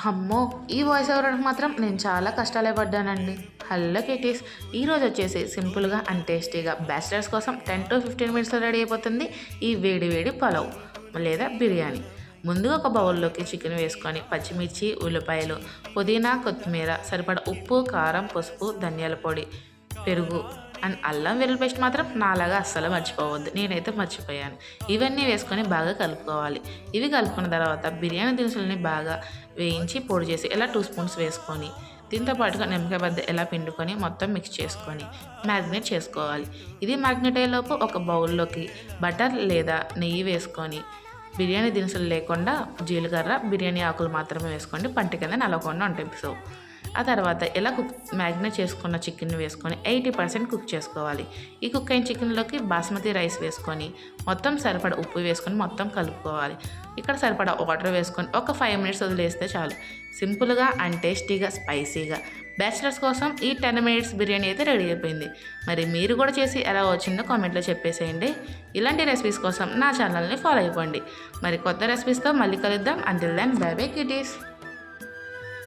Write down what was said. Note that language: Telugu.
అమ్మో! ఈ వాయిస్ ఓవర్‌కి మాత్రం నేను చాలా కష్టాలే పడ్డానండి. Hello kitties. ఈరోజు వచ్చేసి సింపుల్‌గా అండ్ టేస్టీగా బ్యాచిలర్స్ కోసం 10-15 మినిట్స్‌లో రెడీ అయిపోతుంది ఈ వేడి వేడి పలావ్ లేదా బిర్యానీ. ముందుగా ఒక బౌల్‌లోకి చికెన్ వేసుకొని పచ్చిమిర్చి, ఉల్లిపాయలు, పుదీనా, కొత్తిమీర, సరిపడా ఉప్పు, కారం, పసుపు, ధనియాల పొడి, పెరుగు అండ్ అల్లం వెల్లుల్లి పేస్ట్ మాత్రం నాలాగా అస్సలు మర్చిపోవద్దు. నేనైతే మర్చిపోయాను. ఇవన్నీ వేసుకొని బాగా కలుపుకోవాలి. ఇవి కలుపుకున్న తర్వాత బిర్యానీ దినుసులని బాగా వేయించి పొడి చేసి ఇలా 2 స్పూన్స్ వేసుకొని దీంతో పాటుగా నిమ్మకాయ బద్ద ఎలా పిండుకొని మొత్తం మిక్స్ చేసుకొని మ్యారినేట్ చేసుకోవాలి. ఇది మ్యారినేట్ అయ్యేలోపు ఒక బౌల్లోకి బటర్ లేదా నెయ్యి వేసుకొని బిర్యానీ దినుసులు లేకుండా జీలకర్ర, బిర్యానీ ఆకులు మాత్రమే వేసుకోండి. పంట కింద నలగకుండా ఉంటాయి. సో ఆ తర్వాత ఇలా మ్యారినేట్ చేసుకున్న చికెన్ వేసుకొని 80% కుక్ చేసుకోవాలి. ఈ కుక్ అయిన చికెన్లోకి బాస్మతి రైస్ వేసుకొని మొత్తం సరిపడా ఉప్పు వేసుకొని మొత్తం కలుపుకోవాలి. ఇక్కడ సరిపడా వాటర్ వేసుకొని ఒక 5 మినిట్స్ వదిలేస్తే చాలు. సింపుల్గా అండ్ టేస్టీగా స్పైసీగా బ్యాచిలర్స్ కోసం ఈ 10 మినిట్స్ బిర్యానీ అయితే రెడీ అయిపోయింది. మరి మీరు కూడా చేసి ఎలా వచ్చిందో కామెంట్లో చెప్పేసేయండి. ఇలాంటి రెసిపీస్ కోసం నా ఛానల్ని ఫాలో అయిపోండి. మరి కొత్త రెసిపీస్తో మళ్ళీ కలుద్దాం. Until then bye bye kitties.